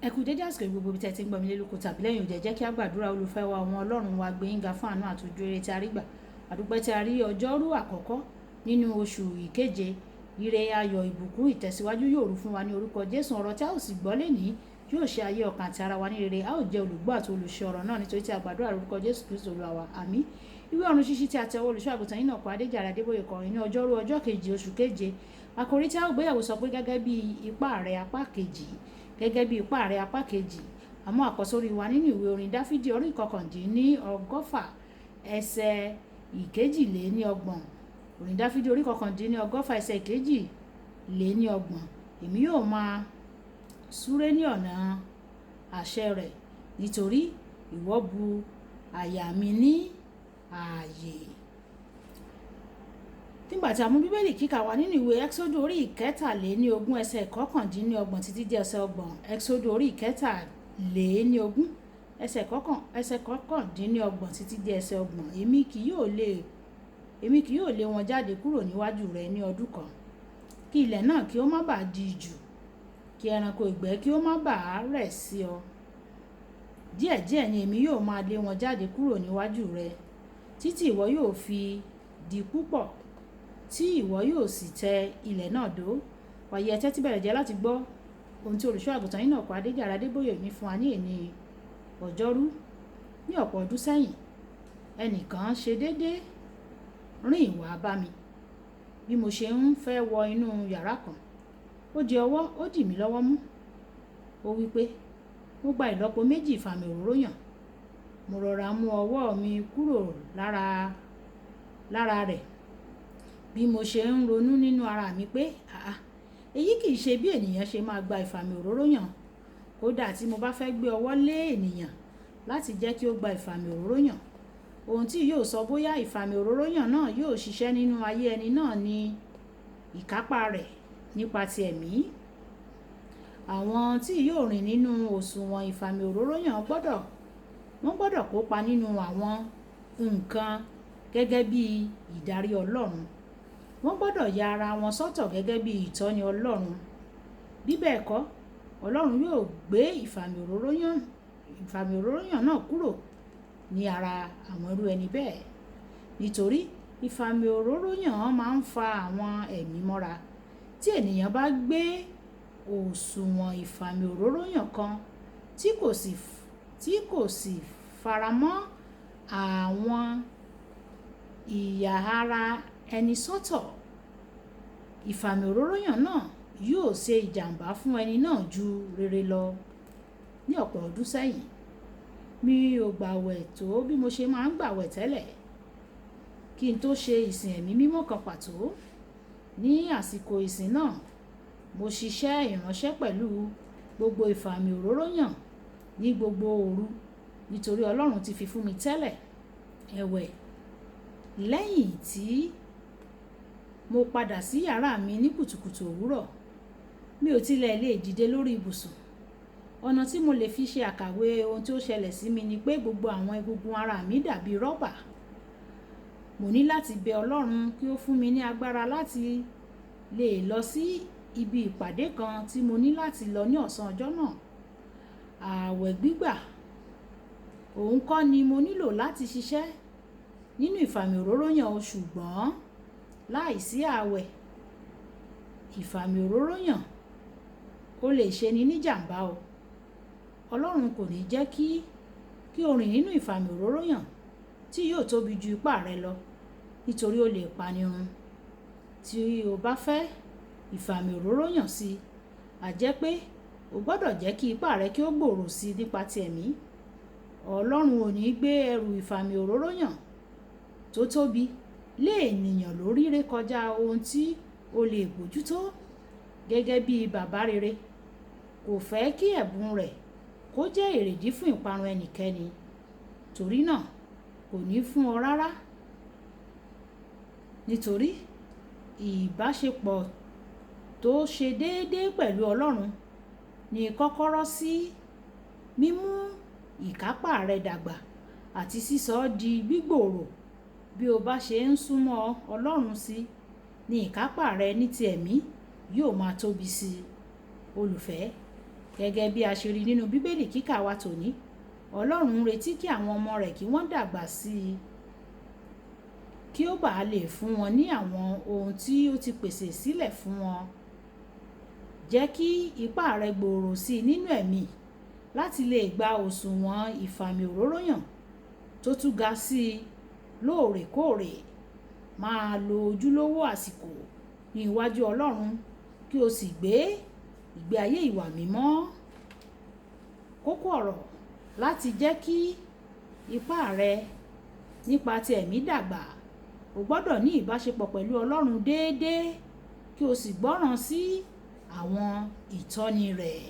Ẹ kú dédé àsìkò gbogbo bí tẹ́ ti ń gbọ́ mi lélùkù tàbí lẹ́yìn òde jẹ́ kí á gbàdúrà. Olùfẹ́ wa ọmọ Ọlọ́run wa gbé yín ga fún àánú àtòjú rere tí a rí gbà. Àdúpẹ́ tí a rí ọjọ́rú àkọ́kọ́ nínú oṣù ìkeje. Ire ayọ̀ ìbùkún ìtẹ̀síwájú yóò rú fún wa ní orúkọ Jésù. Ọ̀rọ̀ tí a ó sì gbọ́ lénìí yóò ṣe ayé ọkàn àti ara wa ní rere. A ó jẹ́ olùgbọ́ àti olùṣe ọ̀rọ̀ náà nítorí tí a gbàdúrà lórúkọ Jésù Kristi Olúwa wa. Àmín. Ìwé ọ̀run ṣíṣí tí a tẹ ọwọ́ olùṣọ́ àgùntàn yín náà kọ Adéjàre Adébóyè kọrin ní ọjọ́rú ọjọ́ kejì oṣù keje. Àkòrí tí a ó gbéyàwó sọ pé gẹ́gẹ́ bí ipá rẹ̀ apá kejì. Gẹ́gẹ́ bí ipá rẹ̀ apá kejì. Àmọ́ àkọ́sórí wa nínú ìwé orin Dáfídì orí ìkọkàndínlọ́gọ́fà ẹsẹ̀ ìkejìléníọgbọ̀n. Orin Dáfídì orí ìkọkàndínlọ́gọ́fà ẹsẹ̀ ìkejìléníọgbọ̀n. Èmi yóò máa súré ní ọ̀nà àṣẹ rẹ̀ nítorí ìwọ bu àyà mi ní ààyè. Nígbà tí a mú Bíbélì kíkà wá nínú ìwé Ẹ́kísódù orí ìkẹtàléníogún ẹsẹ̀ ìkọkàndínlọ́gbọ̀n títí dé ẹsẹ̀ ọgbọ̀n. Ẹ́kísódù orí ìkẹtàléníogún ẹsẹ̀ kọkàndínlọ́gbọ̀n títí dé ẹsẹ̀ ọgbọ̀n. Èmi kì yóò lé wọn jáde kúrò níwájú rẹ ní ọdún kan, kí ilẹ̀ náà kí ó má bàa di jù, kí ẹranko ìgbẹ́ kí ó má bàa rẹ̀ sí ọ. Díẹ̀díẹ̀ ni èmi yóò máa lé wọn jáde kúrò níwájú rẹ, títí ìwọ yóò fi di púpọ̀, tí ìwọ yóò sì tẹ ilẹ̀ náà dó. Wàyí ẹ tẹ́tí bẹ̀rẹ̀ jẹ́ láti gbọ́ ohun tí olùṣọ́ àgùntàn yín náà kọ Adéjàre Adébóyè ní fún wa ní èní ọjọ́rú. Ní ọ̀pọ̀ ọdún sẹ́yìn, ẹnìkan ṣe déédé rìn wá bá mi bí mo ṣe ń fẹ́ wọ inú yàrá kan. Ó di ọwọ́, ó dì mí lọ́wọ́ mú. Ó wí pé mo gba ìlọ́po méjì ìfàmì òróró yàn. Mo rọra mú ọwọ́ mi kúrò lára rẹ̀ bí mo ṣe ń ronú nínú ara mi pé èyí kì í ṣe bí ènìyàn ṣe máa gba ìfàmì òróró yàn. Kódà tí mo bá fẹ́ gbé ọwọ́ lé ènìyàn láti jẹ́ kí ó gba ìfàmì òróró yàn, ohun tí yóò sọ bóyá ìfàmì òróró yàn náà yóò ṣiṣẹ́ nínú ayé ẹni náà ni ìkápá rẹ̀ nípa ti ẹ̀mí. Àwọn tí yóò rìn nínú òṣùwọ̀n ìfàmì òróró yàn gbọ́dọ̀ kópa nínú àwọn nǹkan gẹ́gẹ́ bí ìdarí Ọlọ́run. Wọ́n gbọ́dọ̀ ya ara wọn sọ́tọ̀ gẹ́gẹ́ bí ìtọ́ni Ọlọ́run. Bí bẹ́ẹ̀ kọ́, Ọlọ́run yóò gbé ìfàmì òróró yàn náà kúrò ní ara àwọn irú ẹni bẹ́ẹ̀. Nítorí ìfàmì òróró yàn máa ń fa àwọn ẹ̀mí mọ́ra. Tí ènìyàn bá gbé òṣùwọ̀n ìfàmì òróró yàn kan tí kò sì faramọ́ àwọn ìyà ara ẹni sọ́tọ̀, ìfàmì òróró yàn náà yóò ṣe ìjàmbá fún ẹni náà ju rere lọ. Ní ọ̀pọ̀ ọdún sẹ́yìn, mi ò gbàwẹ̀ tó bí mo ṣe máa ń gbàwẹ̀ tẹ́lẹ̀. Kí n tó ṣe ìsìn ẹ̀mí mímọ́ kan pàtó, ní àsìkò ìsìn náà, mo ṣiṣẹ́ ìránṣẹ́ pẹ̀lú gbogbo ìfàmì òróró yàn ní gbogbo òru nítorí Ọlọ́run ti fi fún mi tẹ́lẹ̀. Ẹ̀wẹ̀, lẹ́yìn tí mo padà sí yàrá mi ní kùtùkùtù òwúrọ̀, mi ò tilẹ̀ lè dìde lórí ibùsùn. Ọ̀nà tí mo lè fi ṣe àkàwé ohun tí ó ṣẹlẹ̀ sí mi ni pé gbogbo àwọn egungun ara mi dàbí rọ́bà. Mo ní láti bẹ Ọlọ́run kí ó fún mi ní agbára láti lè lọ sí ibi ìpàdé kan tí mo ní láti lọ ní ọ̀sán ọjọ́ náà. Ààwẹ̀ gbígbà, òun kọ́ ni mo nílò láti ṣiṣẹ́ nínú ìfàmì òróró yàn o, ṣùgbọ́n láìsí ààwẹ̀, ìfàmì òróró yàn ó lè ṣe ni níjàmbá o. Ọlọ́run kò ní jẹ́ kí o rìn nínú ìfàmì òróró yàn tí yóò tóbi ju ipá rẹ lọ, nítorí ó lè pani run. Tí o bá fẹ́ ìfàmì òróró yàn sí, a jẹ́ pé o gbọ́dọ̀ jẹ́ kí ipá rẹ kí ó gbòòrò sí nípa ti ẹ̀mí. Ọlọ́run ò ní gbé ẹrù ìfàmì òróró yàn tó tóbi lé ènìyàn lórí ré kọjá ohun tí o lè bójútó. Gẹ́gẹ́ bí bàbá rere, kò fẹ́ kí ẹ̀bùn rẹ̀ kó jẹ́ èrèdí fún ìparun ẹnikẹ́ni. Torí náà, kò ní fún ọ rárá. Nítorí ìbáṣepọ̀ tó ṣe déédé pẹ̀lú Ọlọ́run ni kọ́kọ́rọ́ sí mímú ìkápá rẹ dàgbà àti sísọ ọ́ di gbígbòòrò. Bí o bá ṣe ń súnmọ́ Ọlọ́run sí, ní ìkápá rẹ ní ti ẹ̀mí yóò máa tóbi sí. Olùfẹ́, Gẹ́gẹ́ bí a ṣe rí nínú Bíbélì kíkà wa tòní, Ọlọ́run ń retí kí àwọn ọmọ rẹ̀ kí wọ́n dàgbà sí i kí ó bàa lè fún wọn ní àwọn ohun tí ó ti pèsè sílẹ̀ fún wọn. Jẹ́ kí ipá rẹ gbòòrò sí i nínú ẹ̀mí láti lè gba òṣùwọ̀n ìfàmì òróró yàn tó tún ga sí i lóòrèkóòrè. Máa lo ojúlówó àsìkò ní iwájú Ọlọ́run kí o sì gbé ìgbé ayé ìwà mímọ́. Kókó ọ̀rọ̀ láti jẹ́ kí ipá rẹ nípa ti ẹ̀mí dàgbà, o gbọ́dọ̀ ní ìbáṣepọ̀ pẹ̀lú Ọlọ́run déédéé kí o sì gbọ́ràn sí àwọn ìtọ́ni rẹ̀.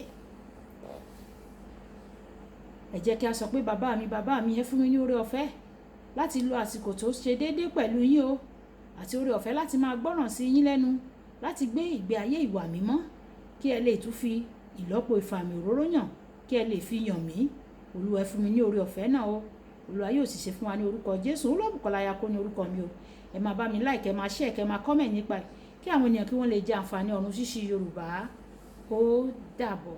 Ẹ jẹ́ kí a sọ pé bàbá mi, ẹ fún mi ní oore ọ̀fẹ́ láti lo àsìkò tó ṣe déédéé pẹ̀lú yín o, àti oore ọ̀fẹ́ láti máa gbọ́ràn sí yín lẹ́nu, láti gbé ìgbé ayé ìwà mímọ́ kí ẹ lè tún fi ìlọ́po ìfàmì òróró yàn kí ẹ lè fi yàn mí. Olúwa ẹ fún mi ní oore ọ̀fẹ́ náà o. Olúwa yóò sì ṣe fún wa ní orúkọ Jésù. Olúbùkọ́lá Ayako ní orúkọ mi o. Ẹ máa bá mi like, ẹ máa share, ẹ máa comment nípa ẹ̀ kí àwọn ènìyàn kí wọ́n lè jẹ àǹfààní ọ̀run ṣíṣí Yorùbá. Ó dàbọ̀.